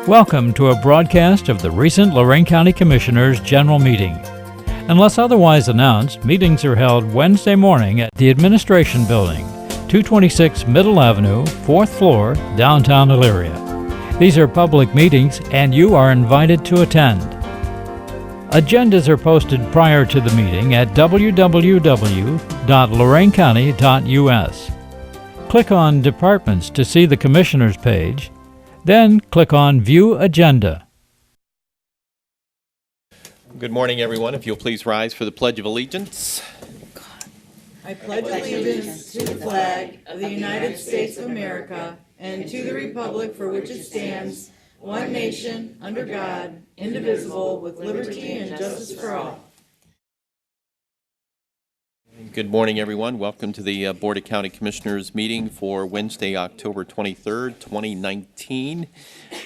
Welcome to a broadcast of the recent Lorraine County Commissioners' General Meeting. Unless otherwise announced, meetings are held Wednesday morning at the Administration Building, 226 Middle Avenue, 4th floor, downtown Elyria. These are public meetings and you are invited to attend. Agendas are posted prior to the meeting at www.loraincounty.us. Click on Departments to see the Commissioners page, then click on View Agenda. Good morning, everyone. If you'll please rise for the Pledge of Allegiance. I pledge allegiance to the flag of the United States of America and to the republic for which it stands, one nation, under God, indivisible, with liberty and justice for all. Good morning, everyone. Welcome to the Board of County Commissioners meeting for Wednesday, October 23rd, 2019.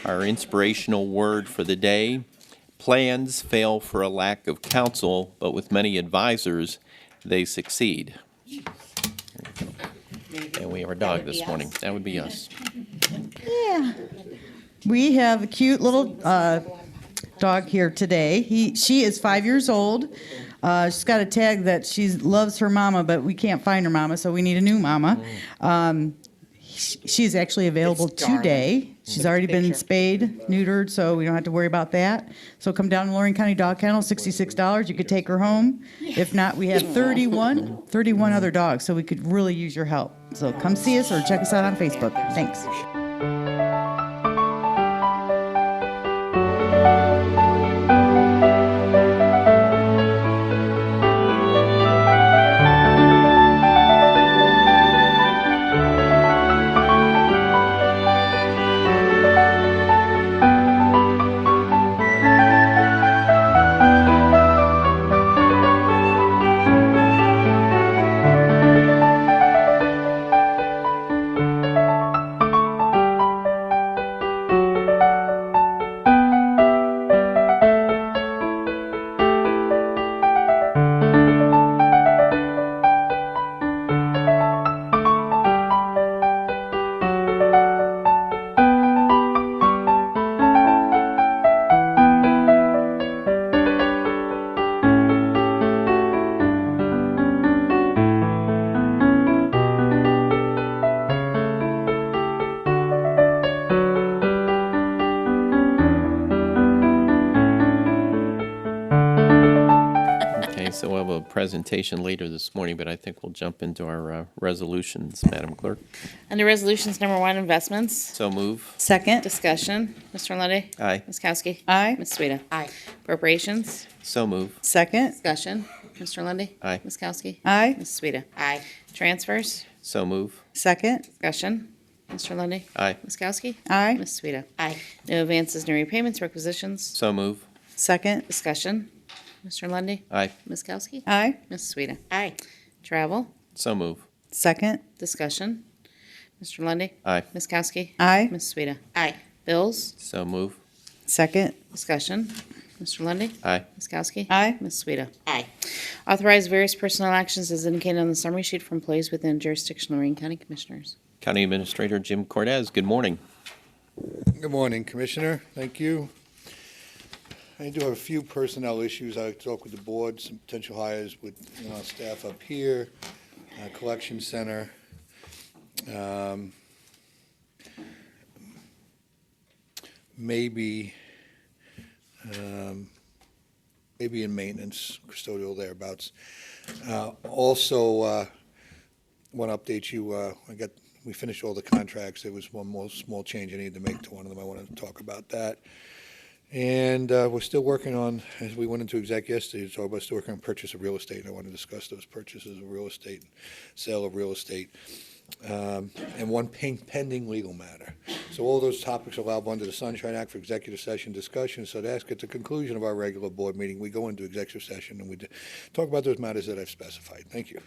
Our inspirational word for the day: plans fail for a lack of counsel, but with many advisors, they succeed. And we have our dog this morning. That would be us. Yeah. We have a cute little dog here today. She is 5 years old. She's got a tag that she loves her mama, but we can't find her mama, so we need a new mama. She's actually available today. She's already been spayed, neutered, so we don't have to worry about that. So come down to Lorraine County Dog Kennel, $66. You could take her home. If not, we have 31 other dogs, so we could really use your help. So come see us or check us out on Facebook. Thanks. So we'll have a presentation later this morning, but I think we'll jump into our resolutions, Madam Clerk. Under Resolutions Number 1, Investments. So move. Second. Discussion. Mr. Lundy, Aye. Ms. Kowski? Aye. Ms. Sueda? Aye. Appropriations. So move. Second. Discussion. Mr. Lundy, Aye. Ms. Kowski? Aye. Ms. Sueda? Aye. Transfers. So move. Second. Discussion. Mr. Lundy, Aye. Ms. Kowski? Aye. Ms. Sueda? Aye. No advances, no repayments, requisitions. So move. Second. Discussion. Mr. Lundy, Aye. Ms. Kowski? Aye. Ms. Sueda? Aye. Travel. So move. Second. Discussion. Mr. Lundy, Aye. Ms. Kowski? Aye. Ms. Sueda? Aye. Bills. So move. Second. Discussion. Mr. Lundy, Aye. Ms. Kowski? Aye. Ms. Sueda? Aye. Authorize various personnel actions as indicated on the summary sheet for employees within jurisdiction of Lorraine County Commissioners. County Administrator Jim Cortez, good morning. Good morning, Commissioner. Thank you. I do have a few personnel issues. I talked with the board, some potential hires with staff up here, collection center. Maybe in maintenance, custodial thereabouts. Also, want to update you. We finished all the contracts. There was one more small change I need to make to one of them. I wanted to talk about that. And we're still working on, as we went into exec yesterday, so we're still working on purchase of real estate. And I want to discuss those purchases of real estate, sale of real estate, and one pending legal matter. So all those topics are allowable under the Sunshine Act for executive session discussion. So to ask at the conclusion of our regular board meeting, we go into executive session and we talk about those matters that I've specified. Thank you.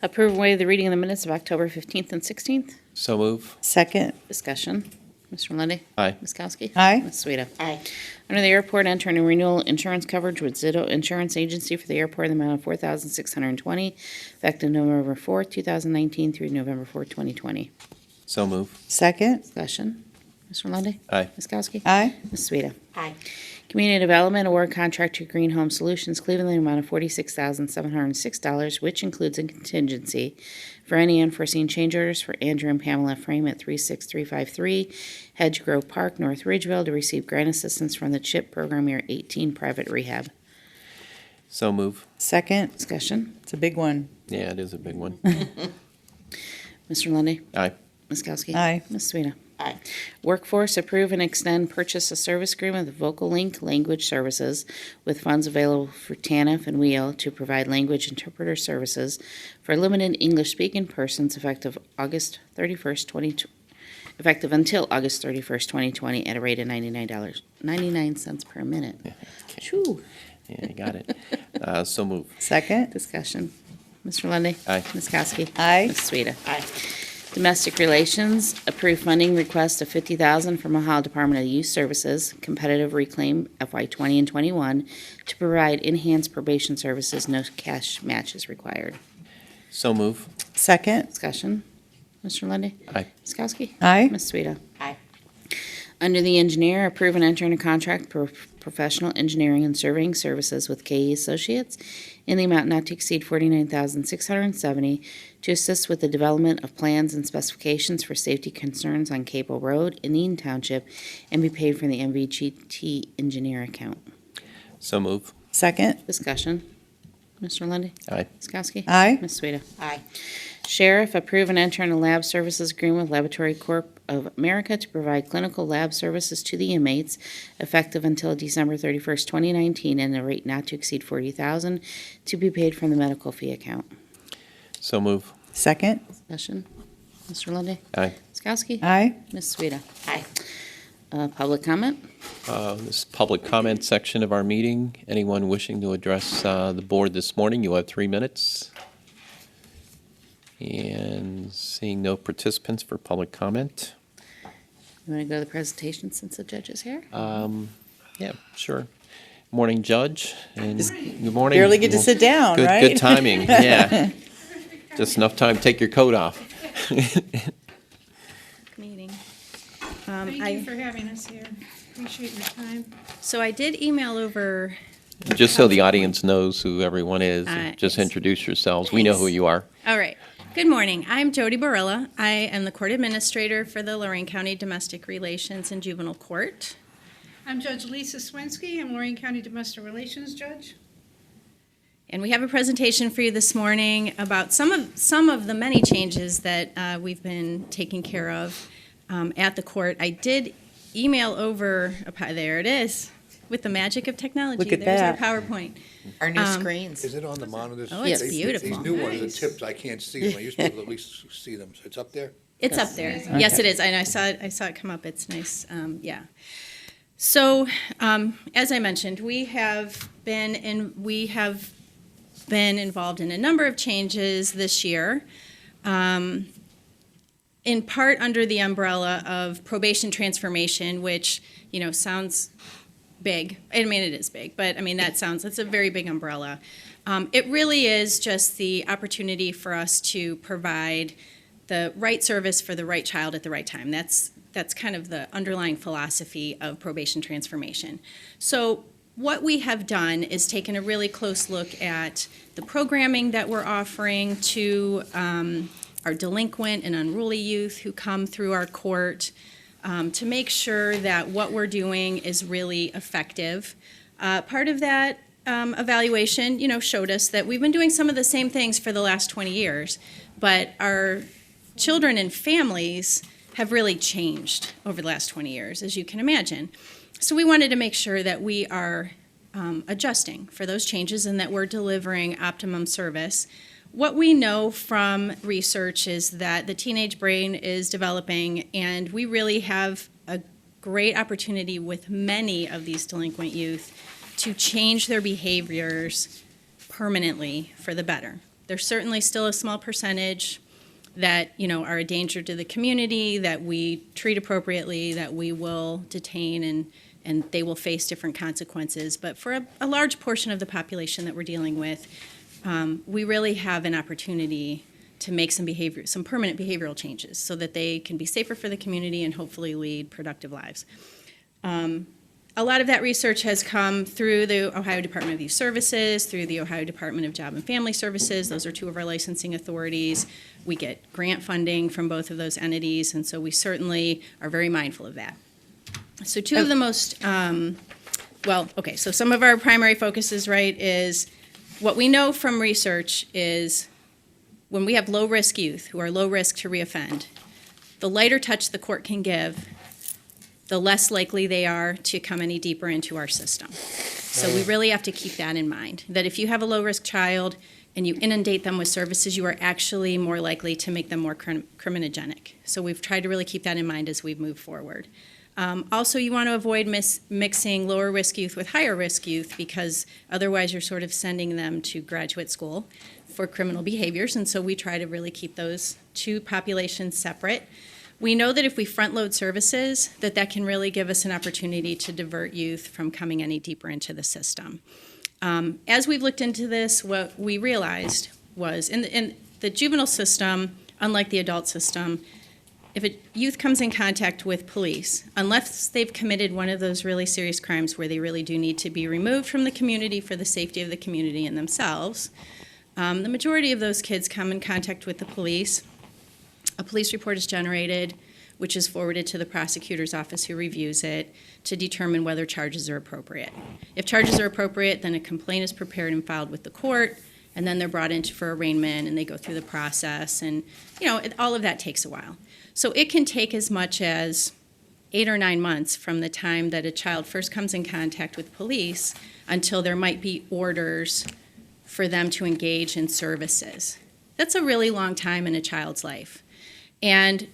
Approve and waive the reading of the minutes of October 15th and 16th. So move. Second. Discussion. Mr. Lundy, Aye. Ms. Kowski? Aye. Ms. Sueda? Aye. Under the airport, enter into renewal insurance coverage with Zito Insurance Agency for the airport in the amount of $4,620, effective November 4th, 2019 through November 4th, 2020. So move. Second. Discussion. Mr. Lundy. Aye. Ms. Kowski. Aye. Ms. Sueda. Aye. Community Development Award Contract to Green Home Solutions Cleveland in the amount of $46,706, which includes a contingency for any unforeseen change orders for Andrew and Pamela Frame at 36353 Hedge Grove Park, North Ridgeville, to receive grant assistance from the CHIP Program Year 18 Private Rehab. So move. Second. Discussion. It's a big one. Yeah, it is a big one. Mr. Lundy. Aye. Ms. Kowski. Aye. Ms. Sueda. Aye. Workforce, approve and extend purchase of service agreement with Vocal Link Language Services with funds available for TANF and WHEEL to provide language interpreter services for limited English-speaking persons effective effective until August 31st, 2020 at a rate of $99.99 per minute. Shoo. Yeah, you got it. So move. Second. Discussion. Mr. Lundy. Aye. Ms. Kowski. Aye. Ms. Sueda. Aye. Domestic Relations, approve funding request of $50,000 from Ohio Department of Youth Services, Competitive Reclaim FY20 and 21, to provide enhanced probation services. No cash match is required. So move. Second. Discussion. Mr. Lundy. Aye. Ms. Kowski. Aye. Ms. Sueda. Aye. Under the engineer, approve and enter into contract for professional engineering and surveying services with KE Associates in the amount not to exceed $49,670 to assist with the development of plans and specifications for safety concerns on Cable Road in Eaton Township and be paid from the MVGT engineer account. So move. Second. Discussion. Mr. Lundy. Aye. Ms. Kowski. Aye. Ms. Sueda. Aye. Sheriff, approve and enter in a lab services agreement with Laboratory Corp of America to provide clinical lab services to the inmates effective until December 31st, 2019, and a rate not to exceed $40,000 to be paid from the medical fee account. So move. Second. Discussion. Mr. Lundy. Aye. Ms. Kowski. Aye. Ms. Sueda. Aye. Public comment. This public comment section of our meeting. Anyone wishing to address the board this morning, you have 3 minutes. And seeing no participants for public comment. You want to go to the presentation since the judge is here? Yeah, sure. Morning, Judge, and good morning. Barely get to sit down, Good, right? good timing, yeah. Just enough time to take your coat off. Meeting. Thank you for having us here. Appreciate your time. So I did email over, Just so the audience knows who everyone is, just it's- introduce yourselves. We know who you are. all right. Good morning. I'm Jody Barilla. I am the court administrator for the Lorraine County Domestic Relations and Juvenile Court. I'm Judge Lisa Swensky. I'm Lorraine County Domestic Relations Judge. And we have a presentation for you this morning about some of the many changes that we've been taking care of at the court. I did email over, there it is, with the magic of technology. Look at There's that. our PowerPoint. Our new screens. Is it on the monitors? Oh, it's These beautiful. new ones, the tips, I can't see them. I used to be able to at least see them. So it's up there? It's up there. Yes, it is. And I saw it come up. It's nice. Yeah. So, as I mentioned, we have been involved in a number of changes this year, in part under the umbrella of probation transformation, which, sounds big. I mean, it is big, but I mean, it's a very big umbrella. It really is just the opportunity for us to provide the right service for the right child at the right time. That's kind of the underlying philosophy of probation transformation. So what we have done is taken a really close look at the programming that we're offering to our delinquent and unruly youth who come through our court, to make sure that what we're doing is really effective. Part of that evaluation, showed us that we've been doing some of the same things for the last 20 years, but our children and families have really changed over the last 20 years, as you can imagine. So we wanted to make sure that we are adjusting for those changes and that we're delivering optimum service. What we know from research is that the teenage brain is developing, and we really have a great opportunity with many of these delinquent youth to change their behaviors permanently for the better. There's certainly still a small percentage that are a danger to the community, that we treat appropriately, that we will detain, and they will face different consequences. But for a large portion of the population that we're dealing with, we really have an opportunity to make some permanent behavioral changes so that they can be safer for the community and hopefully lead productive lives. A lot of that research has come through the Ohio Department of Youth Services, through the Ohio Department of Job and Family Services. Those are two of our licensing authorities. We get grant funding from both of those entities, and so we certainly are very mindful of that. So two of the most, so some of our primary focuses, right, is what we know from research is when we have low-risk youth who are low risk to reoffend, the lighter touch the court can give, the less likely they are to come any deeper into our system. So we really have to keep that in mind, that if you have a low-risk child and you inundate them with services, you are actually more likely to make them more criminogenic. So we've tried to really keep that in mind as we move forward. Also, you want to avoid mixing lower-risk youth with higher-risk youth because otherwise you're sort of sending them to graduate school for criminal behaviors, and so we try to really keep those two populations separate. We know that if we front-load services, that can really give us an opportunity to divert youth from coming any deeper into the system. As we've looked into this, what we realized was in the juvenile system, unlike the adult system, if a youth comes in contact with police, unless they've committed one of those really serious crimes where they really do need to be removed from the community for the safety of the community and themselves, the majority of those kids come in contact with the police. A police report is generated, which is forwarded to the prosecutor's office who reviews it to determine whether charges are appropriate. If charges are appropriate, then a complaint is prepared and filed with the court, and then they're brought in for arraignment, and they go through the process, and all of that takes a while. So it can take as much as 8 or 9 months from the time that a child first comes in contact with police until there might be orders for them to engage in services. That's a really long time in a child's life. And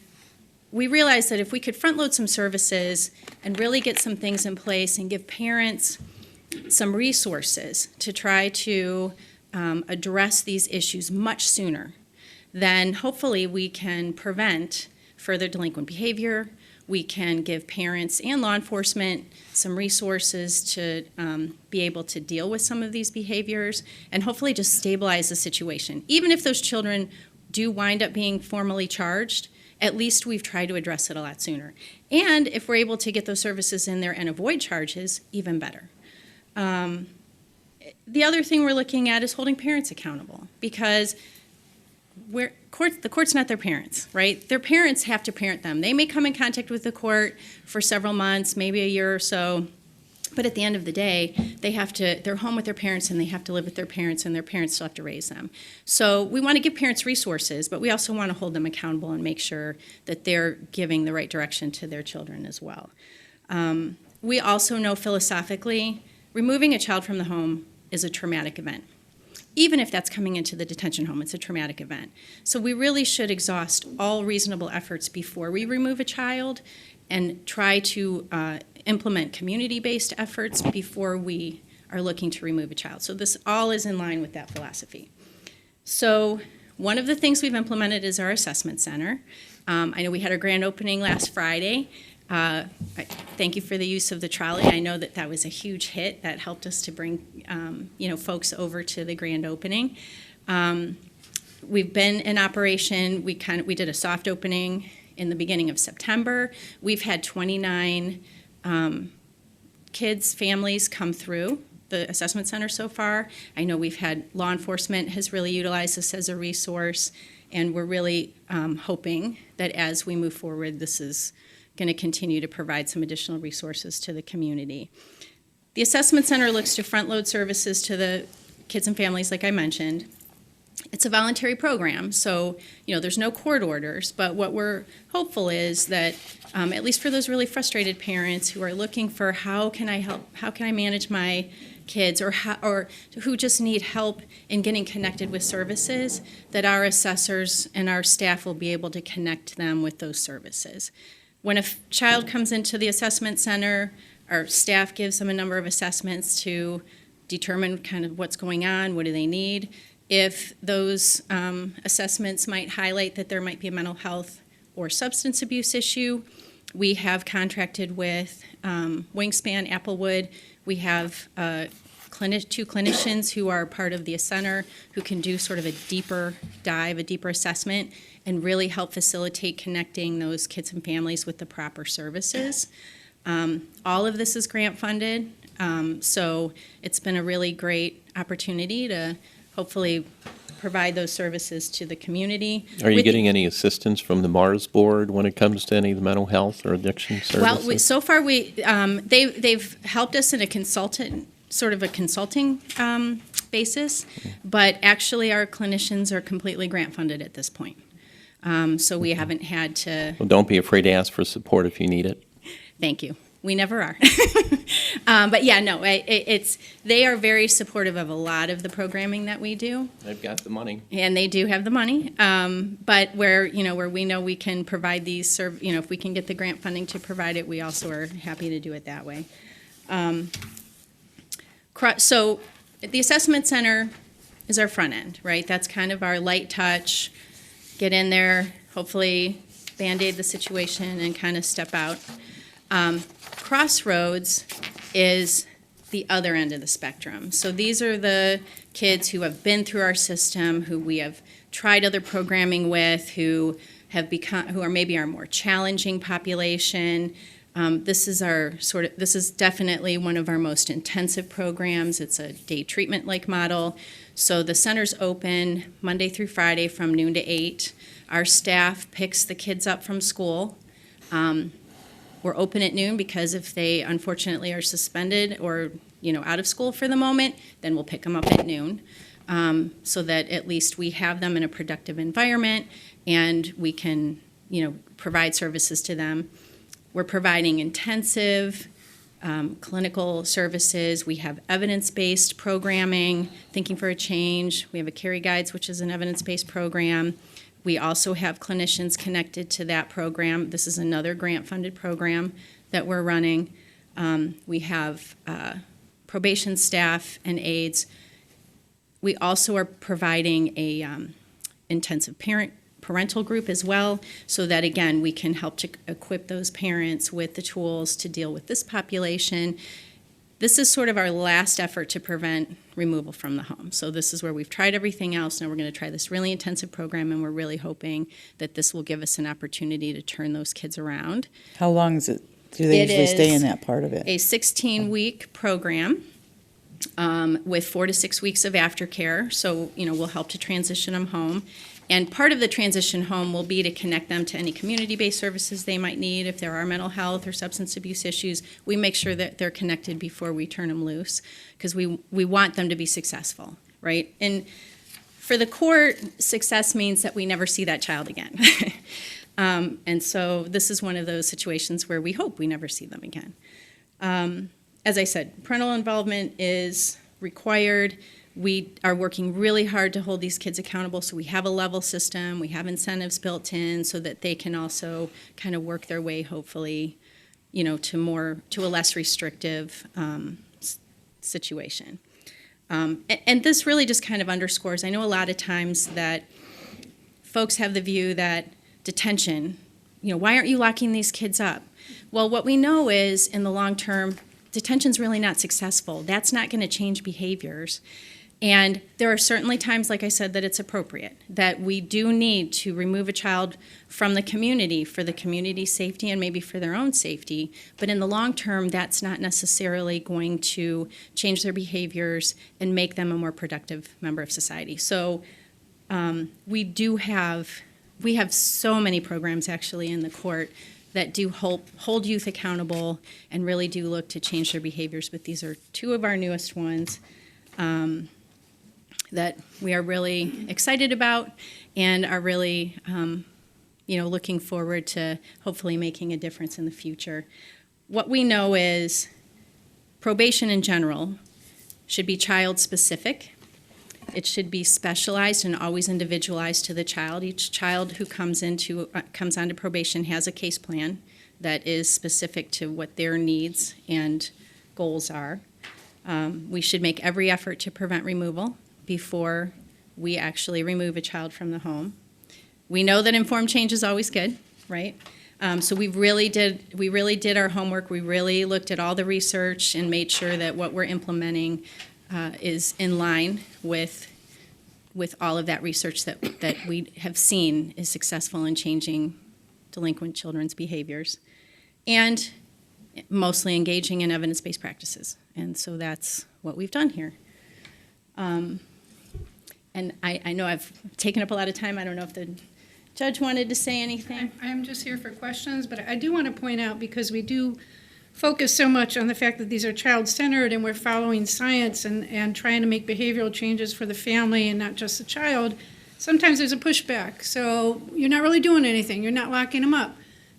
we realized that if we could front load some services and really get some things in place and give parents some resources to try to address these issues much sooner, then hopefully we can prevent further delinquent behavior. We can give parents and law enforcement some resources to be able to deal with some of these behaviors and hopefully just stabilize the situation. Even if those children do wind up being formally charged, at least we've tried to address it a lot sooner. And if we're able to get those services in there and avoid charges, even better. The other thing we're looking at is holding parents accountable because the court's not their parents, right? Their parents have to parent them. They may come in contact with the court for several months, maybe a year or so, but at the end of the day, they're home with their parents and they have to live with their parents and their parents still have to raise them. So we want to give parents resources, but we also want to hold them accountable and make sure that they're giving the right direction to their children as well. We also know philosophically, removing a child from the home is a traumatic event. Even if that's coming into the detention home, it's a traumatic event. So we really should exhaust all reasonable efforts before we remove a child and try to implement community-based efforts before we are looking to remove a child. So this all is in line with that philosophy. So one of the things we've implemented is our assessment center. I know we had our grand opening last Friday. Thank you for the use of the trolley. I know that was a huge hit. That helped us to bring folks over to the grand opening. We've been in operation. We did a soft opening in the beginning of September. We've had 29 kids, families come through the assessment center so far. I know we've had law enforcement has really utilized this as a resource, and we're really hoping that as we move forward, this is going to continue to provide some additional resources to the community. The assessment center looks to front load services to the kids and families, like I mentioned. It's a voluntary program, so there's no court orders, but what we're hopeful is that at least for those really frustrated parents who are looking for how can I help, how can I manage my kids, or who just need help in getting connected with services, that our assessors and our staff will be able to connect them with those services. When a child comes into the assessment center, our staff gives them a number of assessments to determine kind of what's going on, what do they need. If those assessments might highlight that there might be a mental health or substance abuse issue, we have contracted with Wingspan, Applewood. We have two clinicians who are part of the center who can do sort of a deeper dive, a deeper assessment, and really help facilitate connecting those kids and families with the proper services. All of this is grant funded, so it's been a really great opportunity to hopefully provide those services to the community. Are you With- getting any assistance from the Mars Board when it comes to any of the mental health or addiction services? Well, so far they've helped us in a consulting basis, but actually our clinicians are completely grant funded at this point. So we haven't had to. Well, don't be afraid to ask for support if you need it. Thank you. We never are. But yeah, no, they are very supportive of a lot of the programming that we do. They've got the money. And they do have the money, but where we know we can provide these, if we can get the grant funding to provide it, we also are happy to do it that way. So the assessment center is our front end, right? That's kind of our light touch, get in there, hopefully Band-Aid the situation and kind of step out. Crossroads is the other end of the spectrum. So these are the kids who have been through our system, who we have tried other programming with, who are maybe our more challenging population. This is definitely one of our most intensive programs. It's a day treatment-like model. So the center's open Monday through Friday from noon to 8. Our staff picks the kids up from school. We're open at noon because if they unfortunately are suspended or out of school for the moment, then we'll pick them up at noon, so that at least we have them in a productive environment and we can provide services to them. We're providing intensive clinical services. We have evidence-based programming, Thinking for a Change. We have a Carry Guides, which is an evidence-based program. We also have clinicians connected to that program. This is another grant-funded program that we're running. We have probation staff and aides. We also are providing a intensive parental group as well, so that, again, we can help to equip those parents with the tools to deal with this population. This is sort of our last effort to prevent removal from the home. So this is where we've tried everything else. Now we're going to try this really intensive program, and we're really hoping that this will give us an opportunity to turn those kids around. How long is it? Do they usually stay in that part of it? A 16-week program with 4 to 6 weeks of aftercare. So, we'll help to transition them home. And part of the transition home will be to connect them to any community-based services they might need. If there are mental health or substance abuse issues, we make sure that they're connected before we turn them loose, because we want them to be successful, right? And for the court, success means that we never see that child again. And so this is one of those situations where we hope we never see them again. As I said, parental involvement is required. We are working really hard to hold these kids accountable, so we have a level system, we have incentives built in so that they can also kind of work their way, hopefully, to a less restrictive situation. And this really just kind of underscores, I know a lot of times that folks have the view that detention, why aren't you locking these kids up? Well, what we know is, in the long term, detention's really not successful. That's not going to change behaviors. And there are certainly times, like I said, that it's appropriate, that we do need to remove a child from the community for the community's safety and maybe for their own safety. But in the long term, that's not necessarily going to change their behaviors and make them a more productive member of society. So we have so many programs actually in the court that do hold youth accountable and really do look to change their behaviors. But these are two of our newest ones that we are really excited about and are really, looking forward to hopefully making a difference in the future. What we know is probation in general should be child-specific. It should be specialized and always individualized to the child. Each child who comes onto probation has a case plan that is specific to what their needs and goals are. We should make every effort to prevent removal before we actually remove a child from the home. We know that informed change is always good, right? So we really did our homework. We really looked at all the research and made sure that what we're implementing is in line with all of that research that we have seen is successful in changing delinquent children's behaviors, and mostly engaging in evidence-based practices. And so that's what we've done here. And I know I've taken up a lot of time. I don't know if the judge wanted to say anything. I'm just here for questions, but I do want to point out, because we do focus so much on the fact that these are child-centered and we're following science and trying to make behavioral changes for the family and not just the child, sometimes there's a pushback. So you're not really doing anything. You're not locking them up.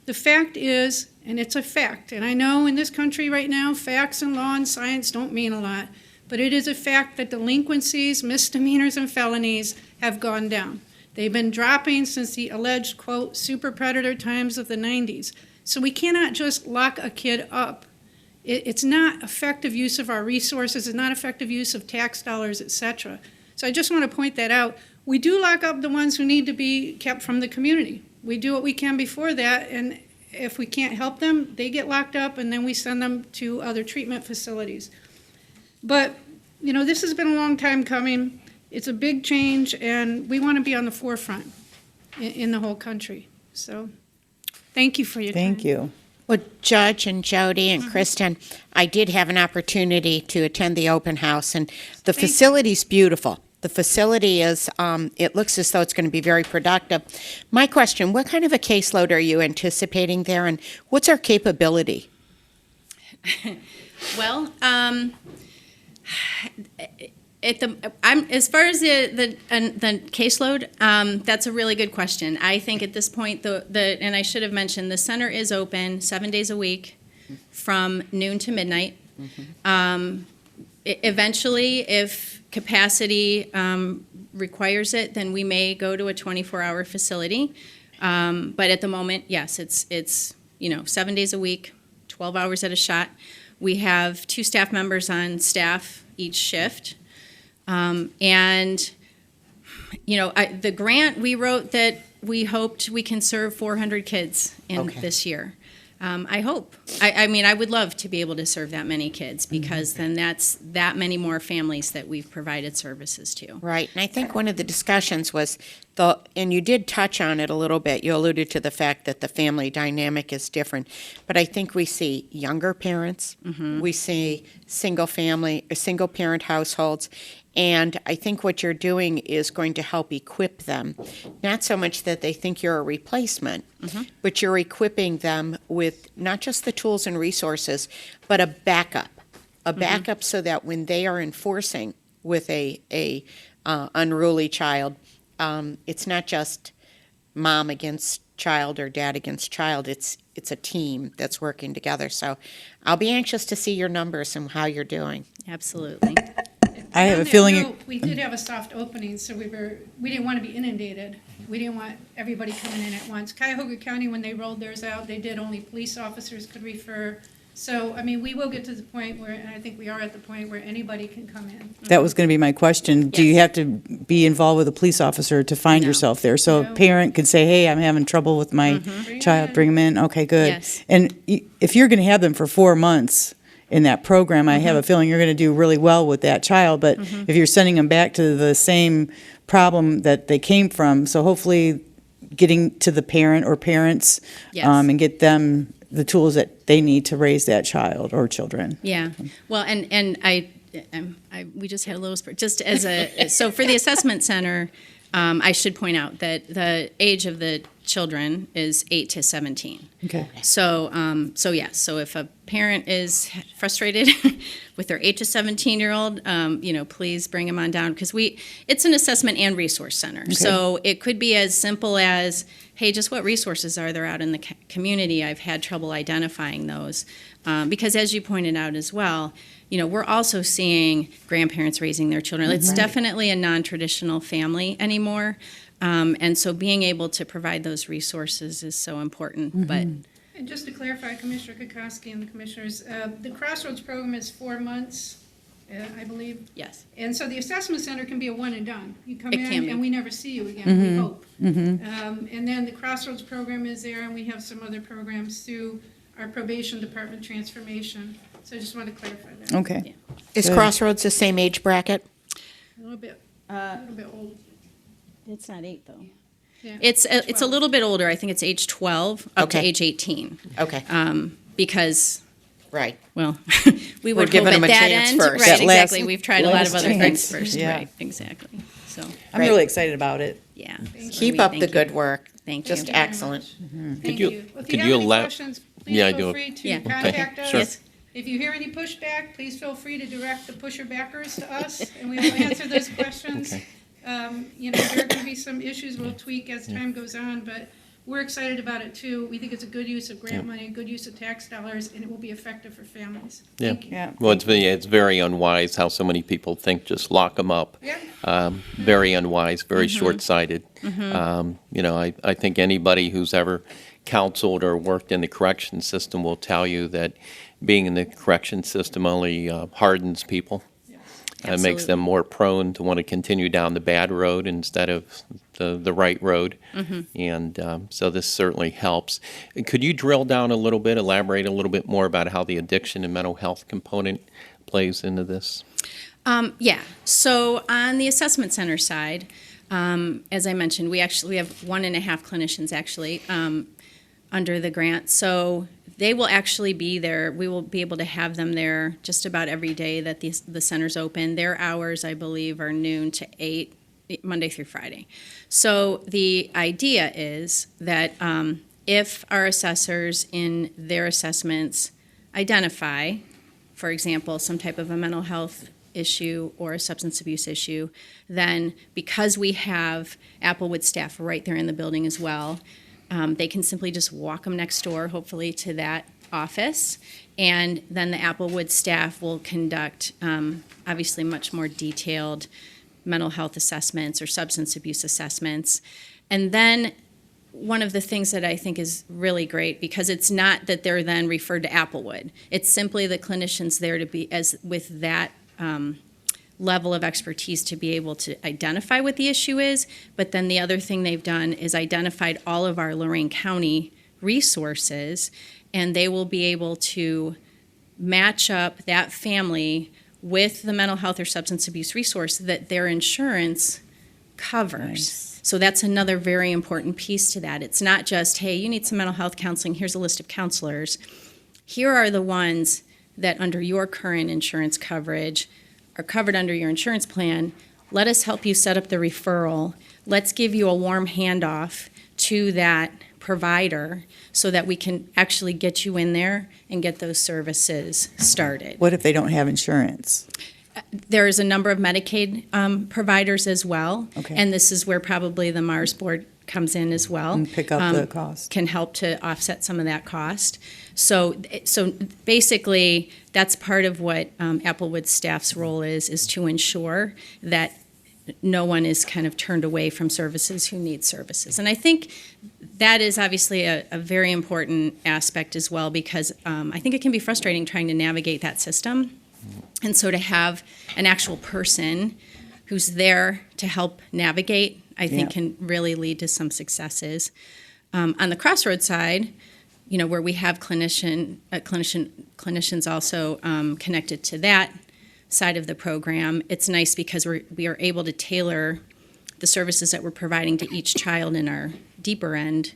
The fact is, and it's a fact, and I know in this country right now, facts and law and science don't mean a lot, but it is a fact that delinquencies, misdemeanors, and felonies have gone down. They've been dropping since the alleged, quote, super predator times of the 90s. So we cannot just lock a kid up. It's not effective use of our resources. It's not effective use of tax dollars, et cetera. So I just want to point that out. We do lock up the ones who need to be kept from the community. We do what we can before that, and if we can't help them, they get locked up, and then we send them to other treatment facilities. But, you know, this has been a long time coming. It's a big change, and we want to be on the forefront in the whole country. So thank you for your time. Thank you. Well, Judge and Jody and Kristen, I did have an opportunity to attend the open house, and the facility's beautiful. The facility is, it looks as though it's going to be very productive. My question, what kind of a caseload are you anticipating there, and what's our capability? Well, as far as the caseload, that's a really good question. I think at this point, and I should have mentioned, the center is open 7 days a week from noon to midnight. Eventually, if capacity requires it, then we may go to a 24-hour facility. But at the moment, yes, it's 7 days a week, 12 hours at a shot. We have 2 staff members on staff each shift. The grant we wrote that we hoped we can serve 400 kids in this year. I hope. I would love to be able to serve that many kids, because then that's that many more families that we've provided services to. Right, and I think one of the discussions was, and you did touch on it a little bit, you alluded to the fact that the family dynamic is different, but I think we see younger parents, we see single parent households, and I think what you're doing is going to help equip them, not so much that they think you're a replacement, but you're equipping them with not just the tools and resources, but a backup so that when they are enforcing with a unruly child, it's not just mom against child or dad against child. It's a team that's working together. So I'll be anxious to see your numbers and how you're doing. Absolutely. I have a On that feeling note, we did have a soft opening, so we didn't want to be inundated. We didn't want everybody coming in at once. Cuyahoga County, when they rolled theirs out, they did only police officers could refer. So, we will get to the point where, and I think we are at the point where anybody can come in. that was going to be my question. Do you Yes. have to be involved with a police officer to find No. yourself there? So No. a parent could say, hey, I'm having trouble with my child, bring them in. Okay, good. Yes. And if you're going to have them for 4 months in that program, I have a feeling you're going to do really well with that child. But if you're sending them back to the same problem that they came from, so hopefully getting to the parent or parents Yes. and get them the tools that they need to raise that child or children. Yeah. Well, and we just had a little, just as so for the assessment center, I should point out that the age of the children is 8 to 17. Okay. So if a parent is frustrated with their 8 to 17-year-old, please bring them on down, because it's an assessment and resource center. So it could be as simple as, hey, just what resources are there out in the community? I've had trouble identifying those. Because as you pointed out as well, we're also seeing grandparents raising their children. It's definitely a non-traditional family anymore. And so being able to provide those resources is so important. But And just to clarify, Commissioner Kokoski and the commissioners, the Crossroads program is 4 months, I believe. yes, And so the assessment center can be a one and done. You come It can in be. and we never see you again, we hope. And then the Crossroads program is there, and we have some other programs through our probation department transformation. So I just want to clarify that. Okay. Is Crossroads the same age bracket? A little bit old. It's not 8, though. Yeah. It's a little bit older. I think it's age 12 up to Okay. age 18. Okay, Because, right. well, we We're would giving hope them at a that chance end. first. Right, That last- exactly. We've tried a lot of last other things chance. first. Yeah. Right, exactly. So, I'm Right. really excited about it. yeah. Keep We up thank the you. good work. Thank Just you. excellent. Thank you- you. If could you have you any allow- questions, please Yeah, I feel do. free to Yeah. contact us. sure. Yes. If you hear any pushback, please feel free to direct the pusher backers to us, and we will answer those questions. Okay. There are going to be some issues we'll tweak as time goes on, but we're excited about it too. We think it's a good use of grant money, a good use of tax dollars, and it will be effective for families. Yeah. Thank you. Yeah. Well, it's very unwise how so many people think just lock them up. Yeah. Very unwise, very short-sighted. I think anybody who's ever counseled or worked in the correction system will tell you that being in the correction system only hardens people. It makes them more prone to want to continue down the bad road instead of the right road. And so this certainly helps. Could you drill down a little bit, elaborate a little bit more about how the addiction and mental health component plays into this? Yeah. So on the assessment center side, as I mentioned, we have 1.5 clinicians actually under the grant. So they will actually be there. We will be able to have them there just about every day that the center's open. Their hours, I believe, are noon to 8, Monday through Friday. So the idea is that if our assessors in their assessments identify, for example, some type of a mental health issue or a substance abuse issue, then because we have Applewood staff right there in the building as well, they can simply just walk them next door, hopefully, to that office, and then the Applewood staff will conduct, obviously, much more detailed mental health assessments or substance abuse assessments. And then one of the things that I think is really great, because it's not that they're then referred to Applewood, it's simply the clinicians there to be with that level of expertise to be able to identify what the issue is. But then the other thing they've done is identified all of our Lorraine County resources, and they will be able to match up that family with the mental health or substance abuse resource that their insurance covers. Nice. So that's another very important piece to that. It's not just, hey, you need some mental health counseling, here's a list of counselors. Here are the ones that under your current insurance coverage are covered under your insurance plan. Let us help you set up the referral. Let's give you a warm handoff to that provider so that we can actually get you in there and get those services started. What if they don't have insurance? There's a number of Medicaid providers as well. Okay. And this is where probably the Mars board comes in as well. And pick up the cost. Can help to offset some of that cost. So basically, that's part of what Applewood staff's role is to ensure that no one is kind of turned away from services who need services. And I think that is obviously a very important aspect as well, because I think it can be frustrating trying to navigate that system. And so to have an actual person who's there to help navigate, I think can really lead to some successes. On the Crossroads side, where we have clinicians also connected to that side of the program, it's nice because we are able to tailor the services that we're providing to each child in our deeper end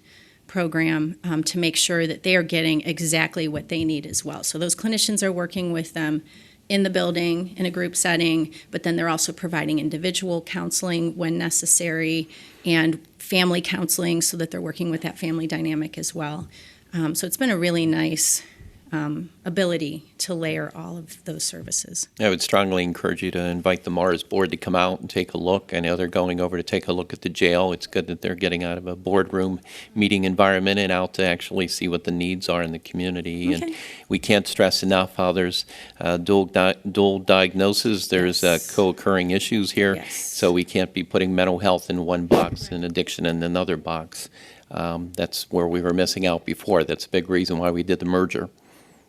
program to make sure that they are getting exactly what they need as well. So those clinicians are working with them in the building, in a group setting, but then they're also providing individual counseling when necessary and family counseling so that they're working with that family dynamic as well. So it's been a really nice ability to layer all of those services. I would strongly encourage you to invite the Mars board to come out and take a look. I know they're going over to take a look at the jail. It's good that they're getting out of a boardroom meeting environment and out to actually see what the needs are in the community. Okay. And we can't stress enough how there's dual diagnosis. There's co-occurring issues here. Yes. So we can't be putting mental health in one box and addiction in another box. That's where we were missing out before. That's a big reason why we did the merger.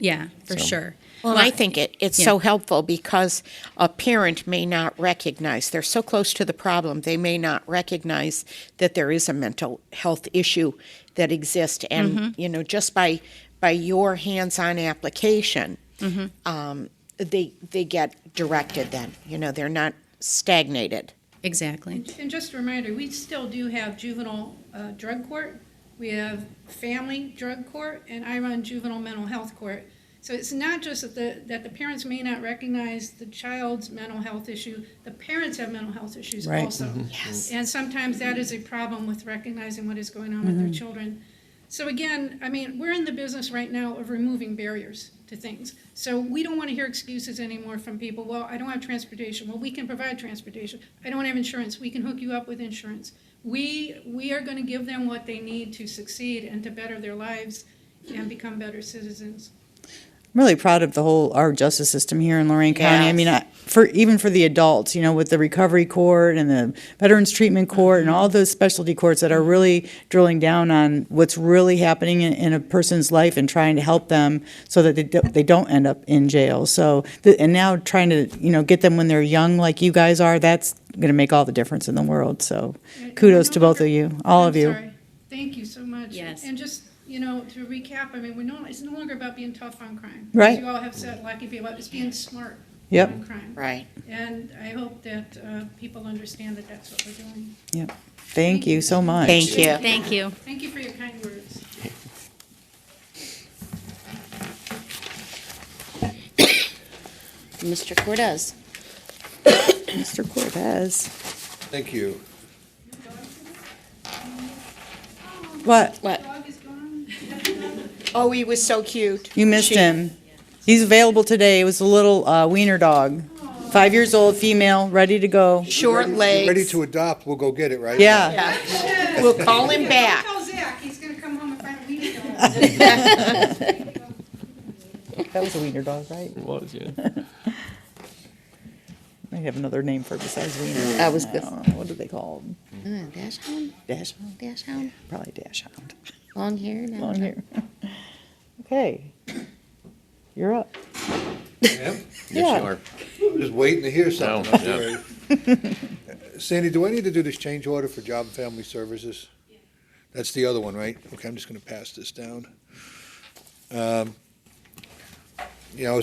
Yeah, for So- sure. Well, I think it's Yeah. so helpful because a parent may not recognize, they're so close to the problem, they may not recognize that there is a mental health issue that exists. And, just by your hands-on application, they get directed then, they're not stagnated. Exactly. And just a reminder, we still do have juvenile drug court, we have family drug court, and I run juvenile mental health court. So it's not just that the parents may not recognize the child's mental health issue, the parents have mental health issues Right. also. Yes. And sometimes that is a problem with recognizing what is going on with their children. So again, I mean, we're in the business right now of removing barriers to things. So we don't want to hear excuses anymore from people. Well, I don't have transportation. Well, we can provide transportation. I don't have insurance. We can hook you up with insurance. We are going to give them what they need to succeed and to better their lives and become better citizens. I'm really proud of our justice system here in Lorraine County. I mean, even for the adults, with the recovery court and the veterans treatment court and all those specialty courts that are really drilling down on what's really happening in a person's life and trying to help them so that they don't end up in jail. So, and now trying to, get them when they're young like you guys are, that's going to make all the difference in the world. So kudos to both of you, all of you. Sorry. Thank you so much. Yes. And just, to recap, I mean, it's no longer about being tough on crime. Right. As you all have said, like if you it's being smart Yep. on crime. Right. And I hope that people understand that that's what we're doing. Yep. Thank you so much. Thank you. Thank you. Thank you for your kind words. Mr. Cortez. Mr. Cortez. Thank you. What? What? Dog is gone. Oh, he was so cute. You missed him. He's available today. It was a little wiener dog. 5 years old, female, ready to go. Short legs. Ready to adopt, we'll go get it, right? Yeah. Yeah. We'll call him back. Tell Zach, he's gonna come home and find a wiener dog. That was a wiener dog, right? It was, yeah. I have another name for it besides wiener. I was good. What do they call them? Dash hound? Dash hound? Dash hound? Probably dash hound. Long hair? No. Long hair. Okay. You're up. Ma'am? Yes, you Yeah. are. I'm just waiting to hear something. No, I'm sorry. Sandy, do I need to do this change order for Job and Family Services? That's the other one, right? Okay, I'm just gonna pass this down. As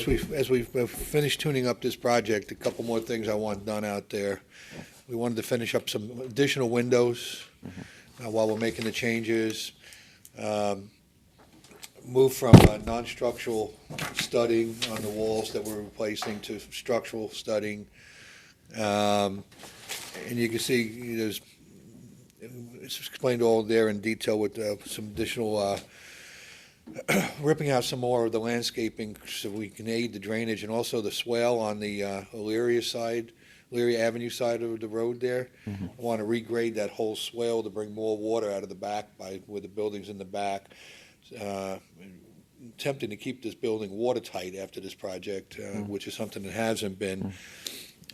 we've finished tuning up this project, a couple more things I want done out there. We wanted to finish up some additional windows while we're making the changes. Move from non-structural studding on the walls that we're replacing to structural studding. And you can see it's explained all there in detail with some additional ripping out some more of the landscaping so we can aid the drainage and also the swale on the Elyria Avenue side of the road there. I want to regrade that whole swale to bring more water out of the back with the buildings in the back. Attempting to keep this building watertight after this project, which is something that hasn't been.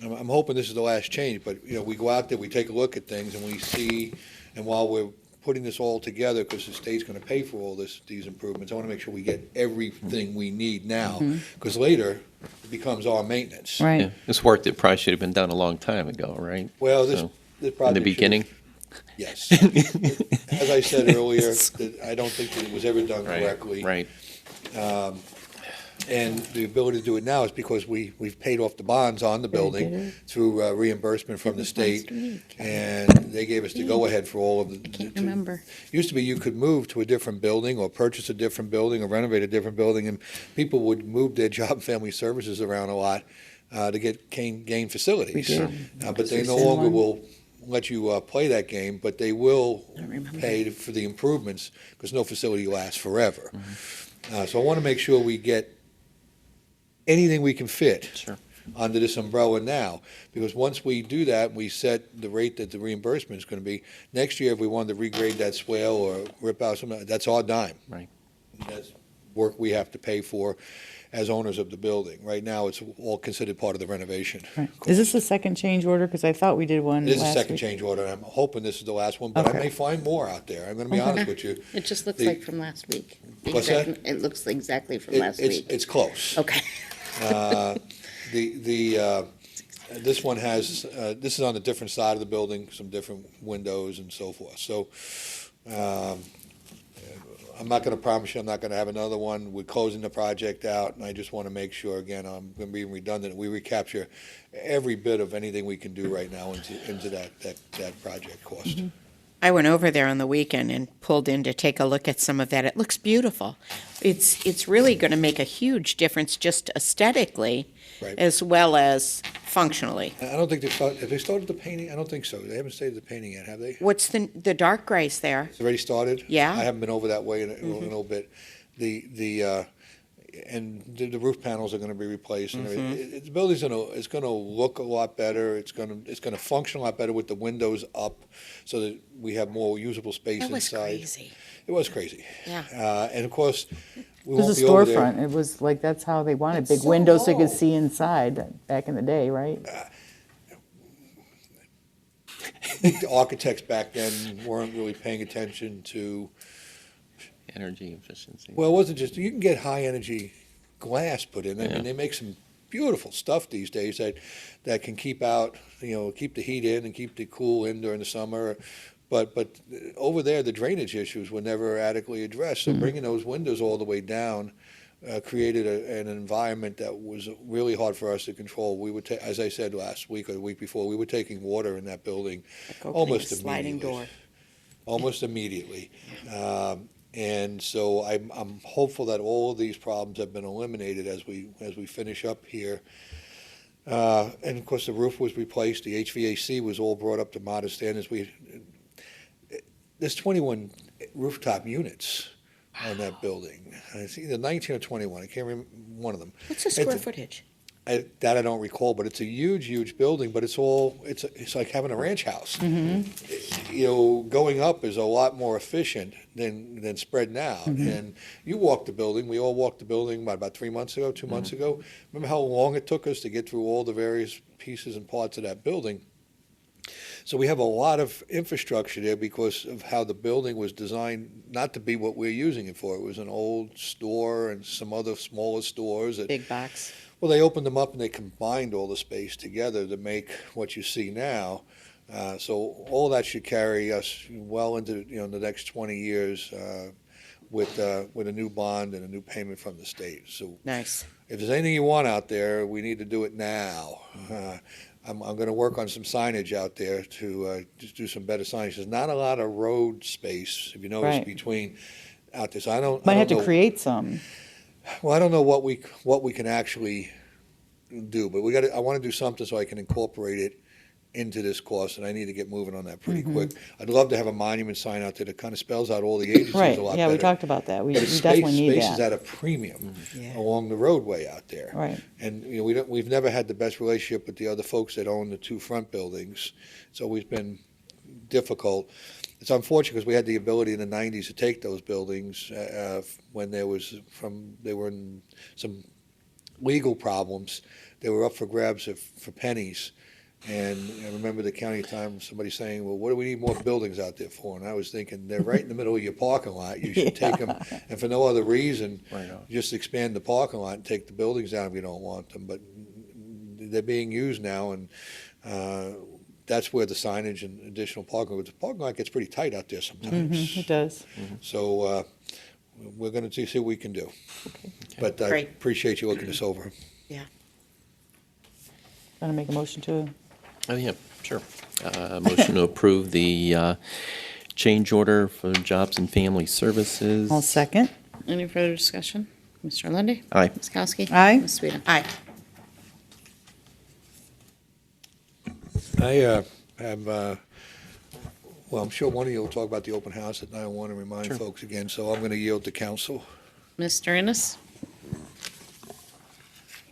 I'm hoping this is the last change, but we go out there, we take a look at things, and we see, and while we're putting this all together, because the state's going to pay for all these improvements, I want to make sure we get everything we need now, because later it becomes our maintenance. Right. Yeah. This work that probably should have been done a long time ago, right? Well, So, this in project the beginning? Yes. As I said earlier, that I don't think that it was ever done correctly. Right. And the ability to do it now is because we've paid off the bonds on the building through reimbursement from the state. And they gave us the go-ahead for all of the. I can't remember. Used to be you could move to a different building or purchase a different building or renovate a different building, and people would move their job and family services around a lot to gain facilities. We did. But they no Send longer one. will let you play that game, but they will I don't remember. pay for the improvements because no facility lasts forever. So I want to make sure we get anything we can fit Sure. under this umbrella now, because once we do that, we set the rate that the reimbursement is going to be. Next year, if we wanted to regrade that swale or rip out something, that's our dime. Right. That's work we have to pay for as owners of the building. Right now, it's all considered part of the renovation. Right. Is this the second change order? Because I thought we did one It is a last second week. change order, and I'm hoping this is the last one, but I Okay. may find more out there. I'm going to be honest with you. It just looks The- like from last week. What's that? It looks exactly from last week. It's close. Okay. This one has, this is on a different side of the building, some different windows and so forth. So, I'm not going to promise you I'm not going to have another one. We're closing the project out, and I just want to make sure, again, I'm going to be redundant, we recapture every bit of anything we can do right now into that project cost. I went over there on the weekend and pulled in to take a look at some of that. It looks beautiful. It's really going to make a huge difference just aesthetically Right. as well as functionally. I don't think have they started the painting? I don't think so. They haven't started the painting yet, have they? What's the dark grays there? It's already started? Yeah. I haven't been over that way in a little bit. The roof panels are going to be replaced. And everything. The building's it's going to look a lot better. It's going to function a lot better with the windows up, so that we have more usable space That was inside. crazy. It was crazy. Yeah. And of course, we It won't was a be over there. storefront. It was like, that's how they wanted, It's big so windows so you could low. see inside back in the day, right? I think the architects back then weren't really paying attention to. Energy efficiency. Well, it wasn't just, you can get high energy glass put in. I Yeah. mean, they make some beautiful stuff these days that can keep out, keep the heat in and keep the cool in during the summer. But over there, the drainage issues were never adequately addressed. So bringing those windows all the way down created an environment that was really hard for us to control. We would, as I said last week or the week before, we were taking water in that building Opening almost a sliding immediately. door. Almost immediately. And so I'm hopeful that all of these problems have been eliminated as we finish up here. And of course, the roof was replaced. The HVAC was all brought up to modest standards. There's 21 rooftop units on that building. It's either 19 or 21. I can't remember one of them. What's the square footage? That I don't recall, but it's a huge building, but it's like having a ranch house. Going up is a lot more efficient than spreading out. And you walked the building, we all walked the building about 3 months ago, 2 months ago. Remember how long it took us to get through all the various pieces and parts of that building? So we have a lot of infrastructure there because of how the building was designed not to be what we're using it for. It was an old store and some other smaller stores that Big box. well, they opened them up and they combined all the space together to make what you see now. So all that should carry us well into the next 20 years with a new bond and a new payment from the state. So Nice. if there's anything you want out there, we need to do it now. I'm going to work on some signage out there to just do some better signage. There's not a lot of road space, if you notice, Right. between out there. So I don't Might have to know. create some. Well, I don't know what we can actually do, but I want to do something so I can incorporate it into this course, and I need to get moving on that pretty quick. I'd love to have a monument sign out there that kind of spells out all the agencies Right, a lot yeah, better. we talked about that. We But it's definitely need space is that. at a premium Yeah. along the roadway out there. Right. And we've never had the best relationship with the other folks that own the two front buildings. It's always been difficult. It's unfortunate because we had the ability in the 90s to take those buildings when they were in some legal problems. They were up for grabs for pennies. And I remember the county at the time, somebody saying, well, what do we need more buildings out there for? And I was thinking, they're right in the middle of your parking lot. You should take them, and for no other reason, just expand the parking lot and take the buildings down if you don't want them. But they're being used now, and that's where the signage and additional parking, the parking lot gets pretty tight out there sometimes. It does. So we're going to see what we can do. But I Great. appreciate you looking this over. Want to make a motion to, Oh, yeah, sure. Motion to approve the change order for Jobs and Family Services. I'll second. Any further discussion? Mr. Lundy, Aye. Ms. Kowski? Aye. Ms. Sueda? Aye. I have, well, I'm sure one of you will talk about the open house, and I want to remind folks again, so I'm going to yield to council. Mr. Ennis?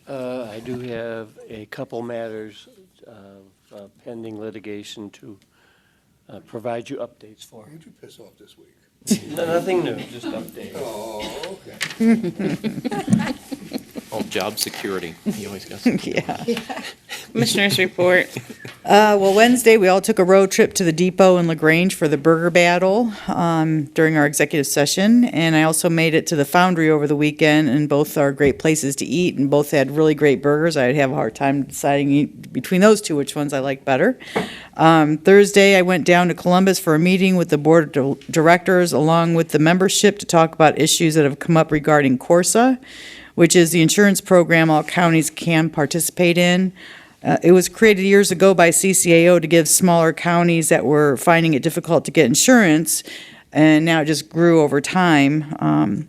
I do have a couple matters of pending litigation to provide you updates for. Who'd you piss off this week? Nothing new, just updates. Oh, okay. Job security. He always goes. Yeah. Commissioners report. Well, Wednesday, we all took a road trip to the depot in LaGrange for the burger battle during our executive session. And I also made it to the Foundry over the weekend, and both are great places to eat, and both had really great burgers. I'd have a hard time deciding between those two which ones I like better. Thursday, I went down to Columbus for a meeting with the board of directors along with the membership to talk about issues that have come up regarding Corsa, which is the insurance program all counties can participate in. It was created years ago by CCAO to give smaller counties that were finding it difficult to get insurance, and now it just grew over time.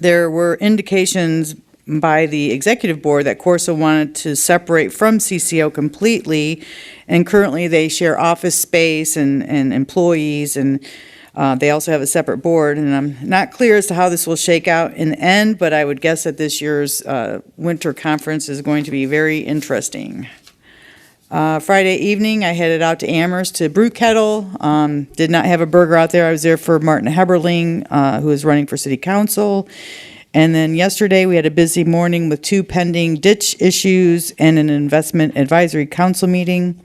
There were indications by the executive board that Corsa wanted to separate from CCO completely, and currently they share office space and employees, and they also have a separate board, and I'm not clear as to how this will shake out in the end, but I would guess that this year's winter conference is going to be very interesting. Friday evening, I headed out to Amherst to Brew Kettle. Did not have a burger out there. I was there for Martin Heberling, who is running for city council. And then yesterday, we had a busy morning with 2 pending ditch issues and an investment advisory council meeting.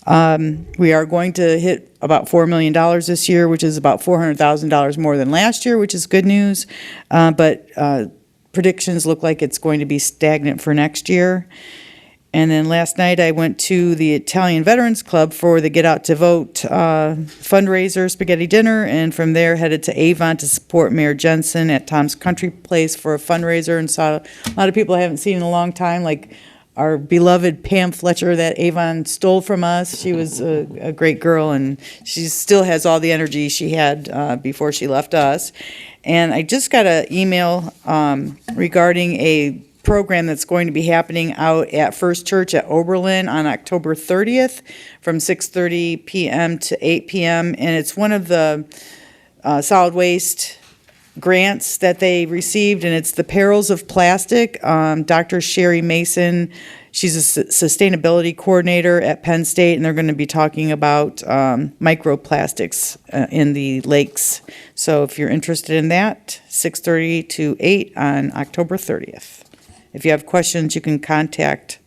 We are going to hit about $4 million this year, which is about $400,000 more than last year, which is good news. But predictions look like it's going to be stagnant for next year. And then last night, I went to the Italian Veterans Club for the Get Out to Vote fundraiser spaghetti dinner, and from there headed to Avon to support Mayor Jensen at Tom's Country Place for a fundraiser, and saw a lot of people I haven't seen in a long time, like our beloved Pam Fletcher that Avon stole from us. She was a great girl, and she still has all the energy she had before she left us. And I just got an email regarding a program that's going to be happening out at First Church at Oberlin on October 30th from 6:30 p.m. to 8 p.m. And it's one of the solid waste grants that they received, and it's the Perils of Plastic. Dr. Sherry Mason, she's a sustainability coordinator at Penn State, and they're going to be talking about microplastics in the lakes. So if you're interested in that, 6:30 to 8 on October 30th. If you have questions, you can contact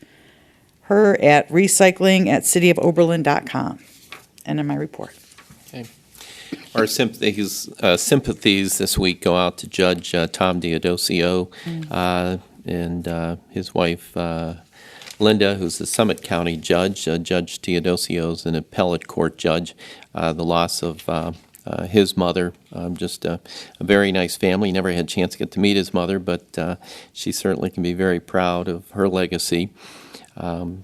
her at recycling@cityofoberlin.com. And in my report. Okay. Our sympathies this week go out to Judge Tom Diodosio and his wife Linda, who's the Summit County judge. Judge Diodosio is an appellate court judge. The loss of his mother, just a very nice family. Never had a chance to get to meet his mother, but she certainly can be very proud of her legacy.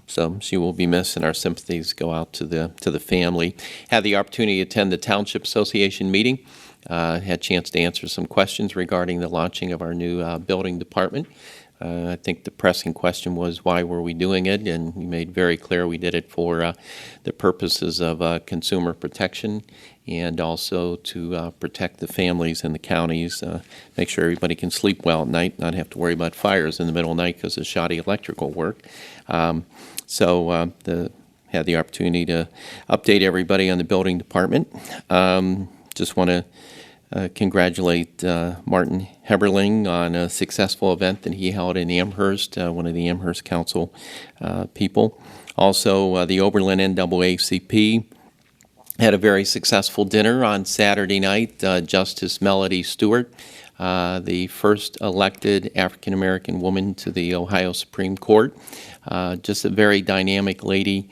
So she will be missed, and our sympathies go out to the family. Had the opportunity to attend the Township Association meeting. Had a chance to answer some questions regarding the launching of our new building department. I think the pressing question was, why were we doing it? And we made very clear we did it for the purposes of consumer protection, and also to protect the families in the counties, make sure everybody can sleep well at night, not have to worry about fires in the middle of the night because of shoddy electrical work. Had the opportunity to update everybody on the building department. Just want to congratulate Martin Heberling on a successful event that he held in Amherst, one of the Amherst Council people. Also, the Oberlin NAACP had a very successful dinner on Saturday night. Justice Melody Stewart, the first elected African-American woman to the Ohio Supreme Court. Just a very dynamic lady.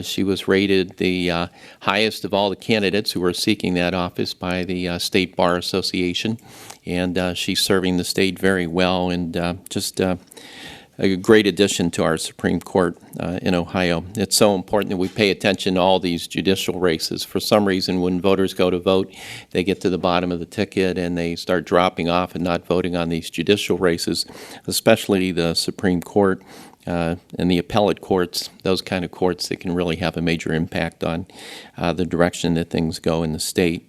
She was rated the highest of all the candidates who were seeking that office by the State Bar Association, and she's serving the state very well, and just a great addition to our Supreme Court in Ohio. It's so important that we pay attention to all these judicial races. For some reason, when voters go to vote, they get to the bottom of the ticket and they start dropping off and not voting on these judicial races, especially the Supreme Court and the appellate courts, those kind of courts that can really have a major impact on the direction that things go in the state.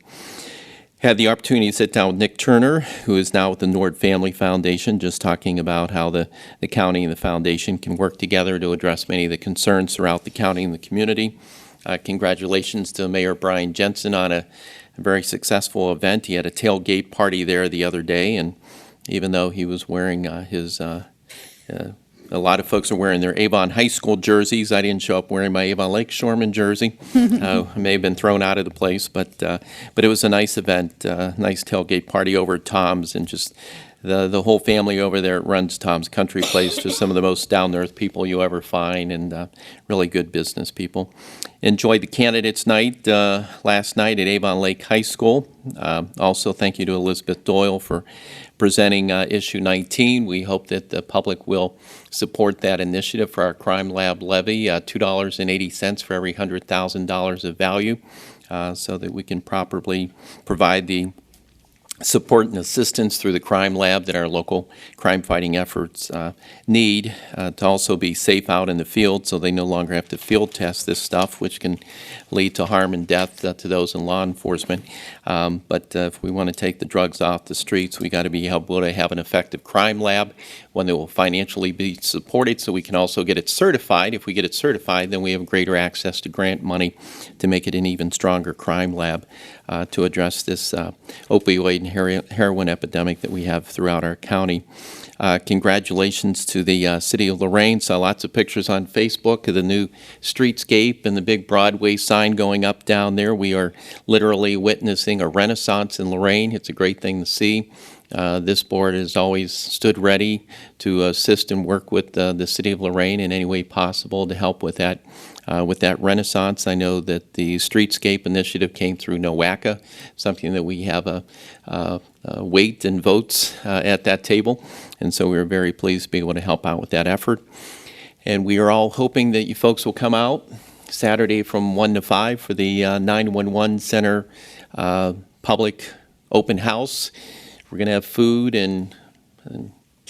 Had the opportunity to sit down with Nick Turner, who is now with the Nord Family Foundation, just talking about how the county and the foundation can work together to address many of the concerns throughout the county and the community. Congratulations to Mayor Brian Jensen on a very successful event. He had a tailgate party there the other day, and even though he was wearing his A lot of folks are wearing their Avon High School jerseys. I didn't show up wearing my Avon Lake Shoreman jersey. I may have been thrown out of the place, but it was a nice event, nice tailgate party over at Tom's, and just the whole family over there runs Tom's Country Place, just some of the most down-to-earth people you ever find, and really good business people. Enjoyed the candidates night last night at Avon Lake High School. Also, thank you to Elizabeth Doyle for presenting issue 19. We hope that the public will support that initiative for our crime lab levy, $2.80 for every $100,000 of value, so that we can properly provide the support and assistance through the crime lab that our local crime-fighting efforts need, to also be safe out in the field so they no longer have to field test this stuff, which can lead to harm and death to those in law enforcement. But if we want to take the drugs off the streets, we got to be able to have an effective crime lab, one that will financially be supported so we can also get it certified. If we get it certified, then we have greater access to grant money to make it an even stronger crime lab to address this opioid and heroin epidemic that we have throughout our county. Congratulations to the City of Lorraine. Saw lots of pictures on Facebook of the new streetscape and the big Broadway sign going up down there. We are literally witnessing a renaissance in Lorraine. It's a great thing to see. This board has always stood ready to assist and work with the City of Lorraine in any way possible to help with that renaissance. I know that the Streetscape initiative came through NOACA, something that we have a weight and votes at that table, and so we were very pleased to be able to help out with that effort. And we are all hoping that you folks will come out Saturday from 1 to 5 for the 911 Center public open house. We're going to have food and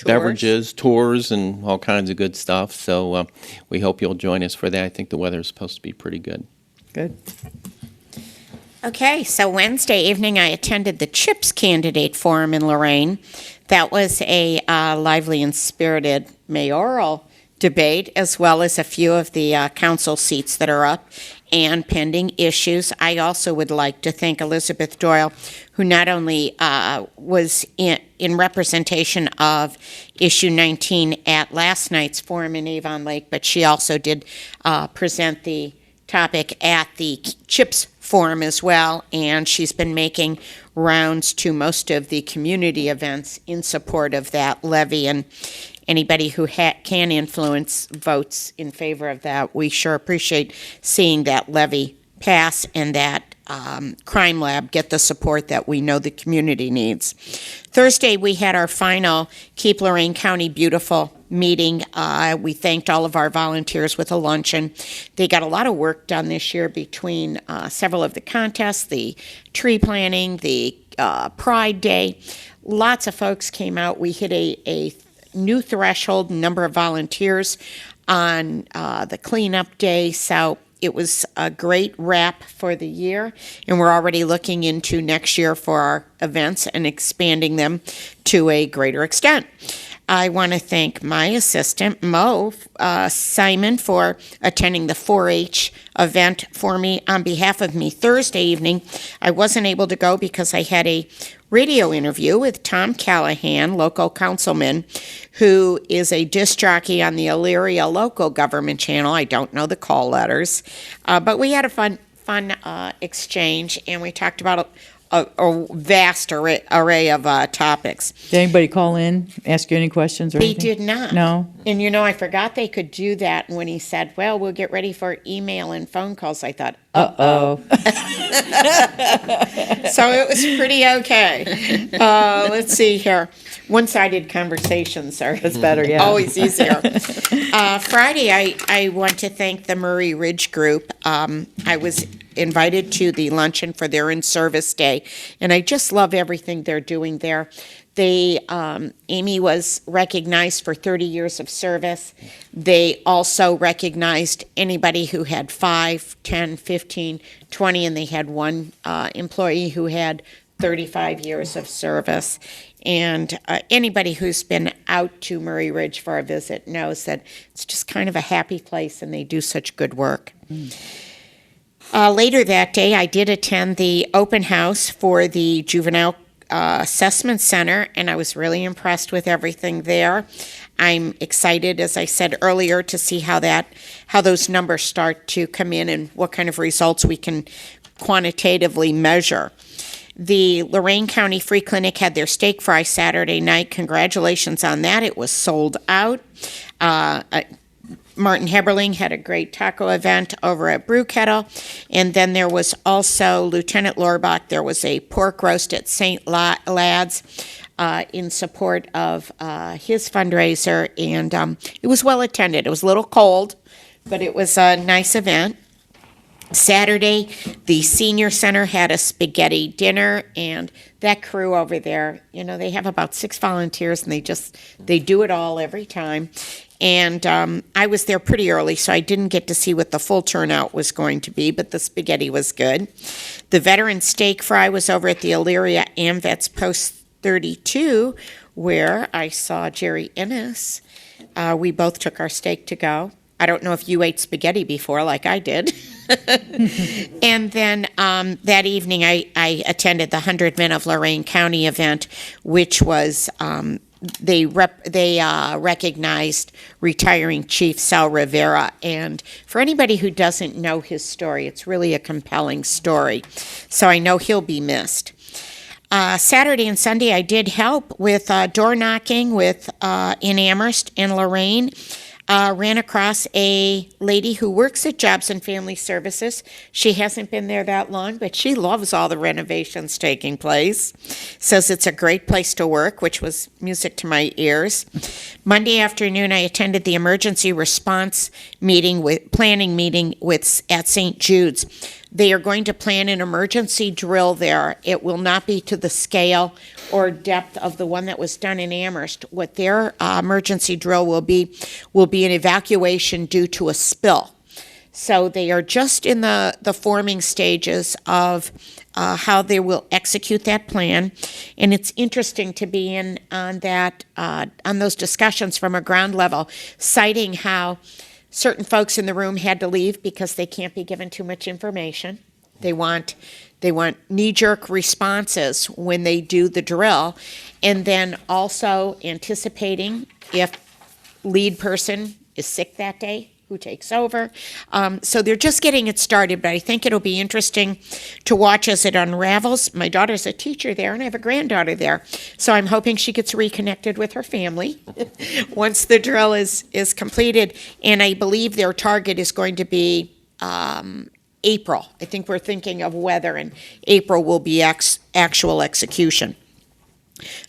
beverages, tours, and all kinds of good stuff. So we hope you'll join us for that. I think the weather is supposed to be pretty good. Good. Okay, so Wednesday evening I attended the CHIPS candidate forum in Lorraine. That was a lively and spirited mayoral debate, as well as a few of the council seats that are up and pending issues. I also would like to thank Elizabeth Doyle, who not only was in representation of issue 19 at last night's forum in Avon Lake, but she also did present the topic at the CHIPS forum as well, and she's been making rounds to most of the community events in support of that levy, and anybody who can influence votes in favor of that. We sure appreciate seeing that levy pass and that crime lab get the support that we know the community needs. Thursday, we had our final Keep Lorraine County Beautiful meeting. We thanked all of our volunteers with a luncheon. They got a lot of work done this year between several of the contests, the tree planting, the Pride Day. Lots of folks came out. We hit a new threshold number of volunteers on the cleanup day, so it was a great wrap for the year, and we're already looking into next year for our events and expanding them to a greater extent. I want to thank my assistant, Mo Simon, for attending the 4-H event for me on behalf of me Thursday evening. I wasn't able to go because I had a radio interview with Tom Callahan, local councilman, who is a disc jockey on the Elyria local government channel. I don't know the call letters, but we had a fun exchange, and we talked about a vast array of topics. Did anybody call in, ask you any questions or They anything? did not. No? And I forgot they could do that when he said, well, we'll get ready for email and phone calls. I thought, Uh-oh. So it was pretty okay. Let's see here. One-sided conversations are That's better, yeah. always easier. Friday, I want to thank the Murray Ridge Group. I was invited to the luncheon for their in-service day, and I just love everything they're doing there. Amy was recognized for 30 years of service. They also recognized anybody who had 5, 10, 15, 20, and they had one employee who had 35 years of service. And anybody who's been out to Murray Ridge for a visit knows that it's just kind of a happy place, and they do such good work. Later that day, I did attend the open house for the Juvenile assessment center, and I was really impressed with everything there. I'm excited, as I said earlier, to see how those numbers start to come in and what kind of results we can quantitatively measure. The Lorraine County Free Clinic had their steak fry Saturday night. Congratulations on that. It was sold out. Martin Heberling had a great taco event over at Brew Kettle. And then there was also Lieutenant Lorbach. There was a pork roast at St. Lad's in support of his fundraiser. And it was well attended. It was a little cold, but it was a nice event. Saturday, the senior center had a spaghetti dinner, and that crew over there, they have about 6 volunteers, and they do it all every time. And I was there pretty early, so I didn't get to see what the full turnout was going to be, but the spaghetti was good. The veteran steak fry was over at the Elyria AmVets Post 32, where I saw Jerry Ennis. We both took our steak to go. I don't know if you ate spaghetti before like I did. And then that evening I attended the 100 Men of Lorraine County event, which was they recognized retiring Chief Sal Rivera. And for anybody who doesn't know his story, it's really a compelling story. So I know he'll be missed. Saturday and Sunday I did help with door knocking in Amherst and Lorraine. Ran across a lady who works at Jobs and Family Services. She hasn't been there that long, but she loves all the renovations taking place. Says it's a great place to work, which was music to my ears. Monday afternoon, I attended the emergency response planning meeting at St. Jude's. They are going to plan an emergency drill there. It will not be to the scale or depth of the one that was done in Amherst. What their emergency drill will be an evacuation due to a spill. So they are just in the forming stages of how they will execute that plan. And it's interesting to be in on those discussions from a ground level, citing how certain folks in the room had to leave because they can't be given too much information. They want knee-jerk responses when they do the drill, and then also anticipating if lead person is sick that day, who takes over. So they're just getting it started, but I think it'll be interesting to watch as it unravels. My daughter's a teacher there, and I have a granddaughter there, so I'm hoping she gets reconnected with her family once the drill is completed, and I believe their target is going to be April. I think we're thinking of weather, and April will be actual execution.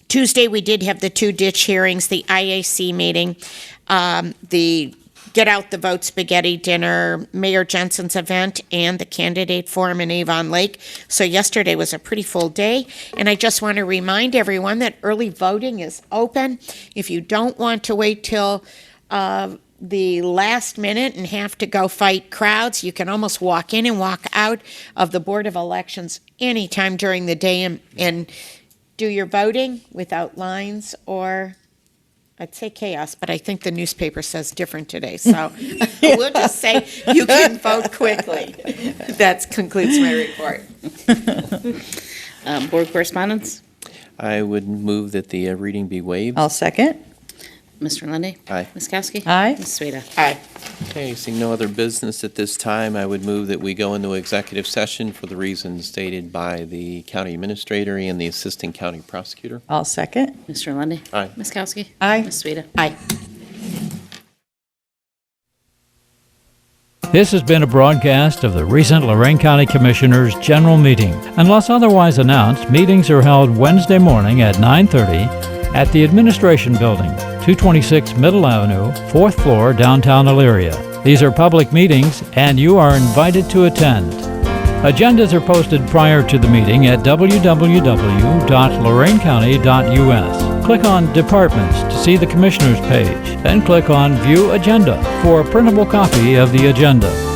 Tuesday, we did have the 2 ditch hearings, the IAC meeting, the Get Out the Vote Spaghetti Dinner, Mayor Jensen's event, and the candidate forum in Avon Lake. So yesterday was a pretty full day, and I just want to remind everyone that early voting is open. If you don't want to wait till the last minute and have to go fight crowds, you can almost walk in and walk out of the Board of Elections anytime during the day and do your voting without lines or, I'd say chaos, but I think the newspaper says different today, so we'll just say you can vote quickly. That concludes my report. Board correspondence? I would move that the reading be waived. I'll second. Mr. Lundy. Aye. Ms. Kowski? Aye. Ms. Sueda? Aye. Okay, seeing no other business at this time, I would move that we go into executive session for the reasons stated by the county administrator and the assistant county prosecutor. I'll second. Mr. Lundy. Aye. Ms. Kowski? Aye. Ms. Sueda? Aye. This has been a broadcast of the recent Lorraine County Commissioners' General Meeting. Unless otherwise announced, meetings are held Wednesday morning at 9:30 at the Administration Building, 226 Middle Avenue, 4th floor, downtown Elyria. These are public meetings, and you are invited to attend. Agendas are posted prior to the meeting at www.loraincounty.us. Click on Departments to see the Commissioners page, then click on View Agenda for a printable copy of the agenda.